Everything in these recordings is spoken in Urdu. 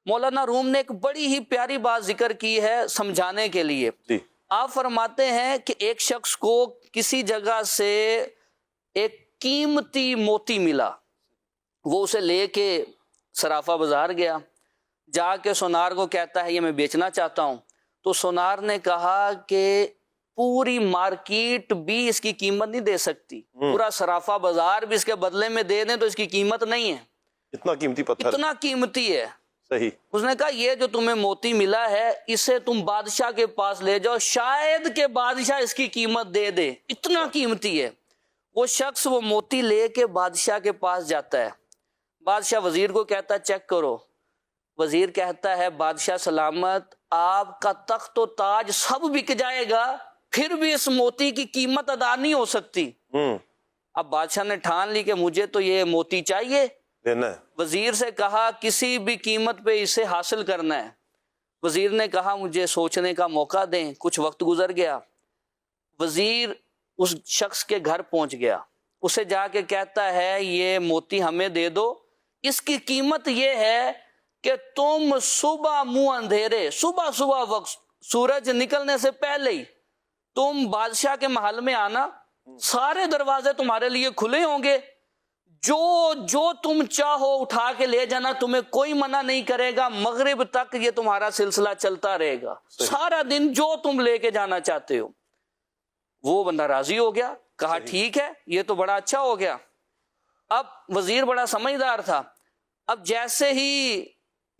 مولانا روم نے ایک بڑی ہی پیاری بات ذکر کی ہے سمجھانے کے لیے. آپ فرماتے ہیں کہ ایک شخص کو کسی جگہ سے ایک قیمتی موتی ملا، وہ اسے لے کے صرافہ بازار گیا، جا کے سونار کو کہتا ہے یہ میں بیچنا چاہتا ہوں. تو سونار نے کہا کہ پوری مارکیٹ بھی اس کی قیمت نہیں دے سکتی، پورا صرافہ بازار بھی اس کے بدلے میں دے دیں تو اس کی قیمت نہیں ہے، اتنا قیمتی پتھر، اتنا قیمتی ہے. صحیح. اس نے کہا یہ جو تمہیں موتی ملا ہے اسے تم بادشاہ کے پاس لے جاؤ، شاید کہ بادشاہ اس کی قیمت دے دے، اتنا قیمتی ہے. وہ شخص وہ موتی لے کے بادشاہ کے پاس جاتا ہے. بادشاہ وزیر کو کہتا ہے چیک کرو. وزیر کہتا ہے بادشاہ سلامت، آپ کا تخت و تاج سب بک جائے گا پھر بھی اس موتی کی قیمت ادا نہیں ہو سکتی. اب بادشاہ نے ٹھان لی کہ مجھے تو یہ موتی چاہیے. وزیر سے کہا کسی بھی قیمت پہ اسے حاصل کرنا ہے. وزیر نے کہا مجھے سوچنے کا موقع دیں. کچھ وقت گزر گیا. وزیر اس شخص کے گھر پہنچ گیا، اسے جا کے کہتا ہے یہ موتی ہمیں دے دو، اس کی قیمت یہ ہے کہ تم صبح منہ اندھیرے، صبح وقت سورج نکلنے سے پہلے ہی تم بادشاہ کے محل میں آنا، سارے دروازے تمہارے لیے کھلے ہوں گے، جو تم چاہو اٹھا کے لے جانا، تمہیں کوئی منع نہیں کرے گا. مغرب تک یہ تمہارا سلسلہ چلتا رہے گا، سارا دن جو تم لے کے جانا چاہتے ہو. وہ بندہ راضی ہو گیا، کہا ٹھیک ہے یہ تو بڑا اچھا ہو گیا. اب وزیر بڑا سمجھدار تھا. اب جیسے ہی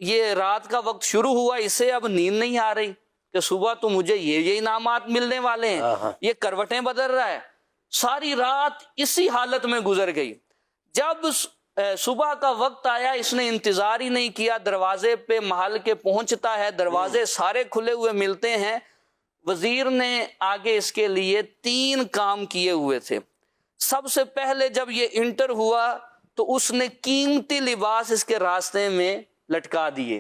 یہ رات کا وقت شروع ہوا، اسے اب نیند نہیں آ رہی کہ صبح تو مجھے یہ انعامات ملنے والے ہیں، یہ کروٹیں بدل رہا ہے. ساری رات اسی حالت میں گزر گئی. جب صبح کا وقت آیا اس نے انتظار ہی نہیں کیا، دروازے پہ محل کے پہنچتا ہے، دروازے سارے کھلے ہوئے ملتے ہیں. وزیر نے آگے اس کے لیے 3 کام کیے ہوئے تھے. سب سے پہلے جب یہ انٹر ہوا تو اس نے قیمتی لباس اس کے راستے میں لٹکا دیے.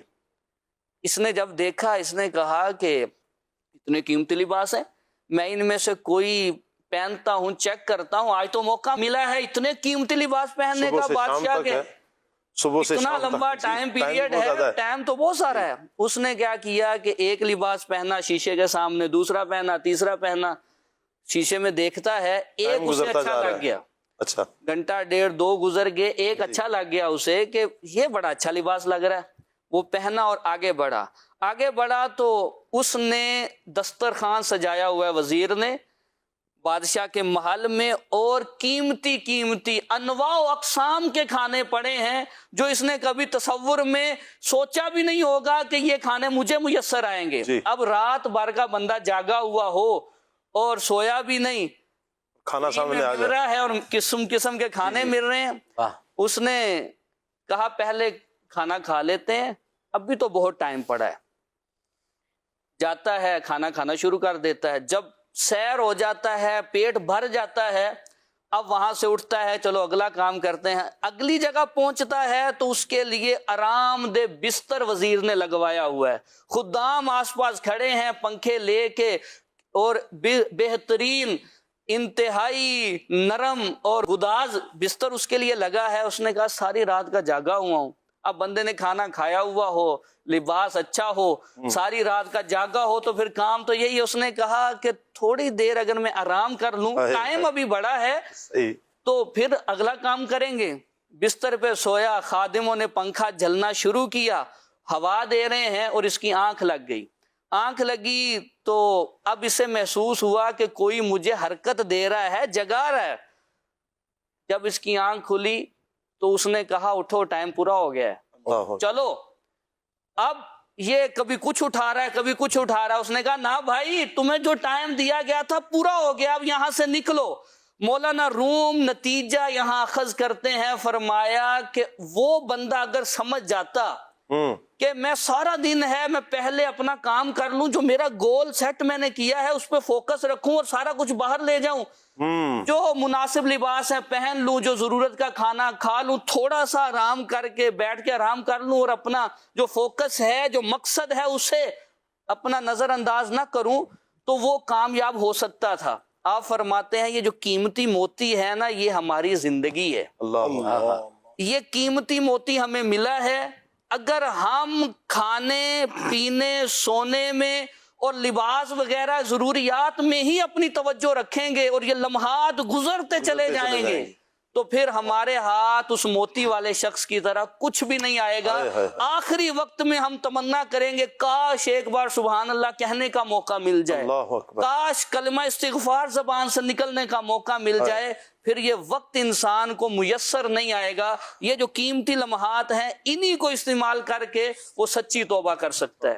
اس نے جب دیکھا اس نے کہا کہ اتنے قیمتی لباس ہیں، میں ان میں سے کوئی پہنتا ہوں، چیک کرتا ہوں، آج تو موقع ملا ہے اتنے قیمتی لباس پہننے کا بادشاہ کے، اتنا لمبا ٹائم پیریڈ ہے، ٹائم تو بہت سارا ہے. اس نے کیا کیا کہ ایک لباس پہنا شیشے کے سامنے، دوسرا پہنا، تیسرا پہنا. شیشے میں دیکھتا ہے ایک اسے اچھا لگ گیا، اچھا گھنٹہ 1.5-2 گزر گئے، ایک اچھا لگ گیا اسے کہ یہ بڑا اچھا لباس لگ رہا ہے. وہ پہنا اور آگے بڑھا تو اس نے دسترخوان سجایا ہوا ہے وزیر نے بادشاہ کے محل میں، اور قیمتی انواع و اقسام کے کھانے پڑے ہیں جو اس نے کبھی تصور میں سوچا بھی نہیں ہوگا کہ یہ کھانے مجھے میسر آئیں گے. اب رات بھر کا بندہ جاگا ہوا ہو اور سویا بھی نہیں، کھانا سامنے آ رہا ہے اور قسم کے کھانے مل رہے ہیں. اس نے کہا پہلے کھانا کھا لیتے ہیں، اب بھی تو بہت ٹائم پڑا ہے. جاتا ہے کھانا کھانا شروع کر دیتا ہے. جب سیر ہو جاتا ہے، پیٹ بھر جاتا ہے، اب وہاں سے اٹھتا ہے چلو اگلا کام کرتے ہیں. اگلی جگہ پہنچتا ہے تو اس کے لیے آرام دہ بستر وزیر نے لگوایا ہوا ہے، خدام آس پاس کھڑے ہیں پنکھے لے کے، اور بہترین انتہائی نرم اور گداز بستر اس کے لیے لگا ہے. اس نے کہا ساری رات کا جاگا ہوا ہوں. اب بندے نے کھانا کھایا ہوا ہو، لباس اچھا ہو، ساری رات کا جاگا ہو تو پھر کام تو یہی. اس نے کہا کہ تھوڑی دیر اگر میں آرام کر لوں، ٹائم ابھی بڑا ہے تو پھر اگلا کام کریں گے. بستر پہ سویا، خادموں نے پنکھا جلنا شروع کیا، ہوا دے رہے ہیں، اور اس کی آنکھ لگ گئی. آنکھ لگی تو اب اسے محسوس ہوا کہ کوئی مجھے حرکت دے رہا ہے، جگا رہا ہے. جب اس کی آنکھ کھلی تو اس نے کہا اٹھو ٹائم پورا ہو گیا ہے، چلو. اب یہ کبھی کچھ اٹھا رہا ہے کبھی کچھ اٹھا رہا ہے. اس نے کہا نہ بھائی، تمہیں جو ٹائم دیا گیا تھا پورا ہو گیا، اب یہاں سے نکلو. مولانا روم نتیجہ یہاں اخذ کرتے ہیں، فرمایا کہ وہ بندہ اگر سمجھ جاتا کہ میں سارا دن ہے، میں پہلے اپنا کام کر لوں، جو میرا گول سیٹ میں نے کیا ہے اس پہ فوکس رکھوں اور سارا کچھ باہر لے جاؤں، جو مناسب لباس ہے پہن لوں، جو ضرورت کا کھانا کھا لوں، تھوڑا سا آرام کر کے بیٹھ کے آرام کر لوں، اور اپنا جو فوکس ہے، جو مقصد ہے، اسے اپنا نظر انداز نہ کروں، تو وہ کامیاب ہو سکتا تھا. آپ فرماتے ہیں یہ جو قیمتی موتی ہے نا، یہ ہماری زندگی ہے. یہ قیمتی موتی ہمیں ملا ہے. اگر ہم کھانے پینے سونے میں اور لباس وغیرہ ضروریات میں ہی اپنی توجہ رکھیں گے اور یہ لمحات گزرتے چلے جائیں گے تو پھر ہمارے ہاتھ اس موتی والے شخص کی طرح کچھ بھی نہیں آئے گا. آخری وقت میں ہم تمنا کریں گے کاش ایک بار سبحان اللہ کہنے کا موقع مل جائے, اللہ اکبر. کاش کلمہ استغفار زبان سے نکلنے کا موقع مل جائے. پھر یہ وقت انسان کو میسر نہیں آئے گا. یہ جو قیمتی لمحات ہیں انہی کو استعمال کر کے وہ سچی توبہ کر سکتا ہے.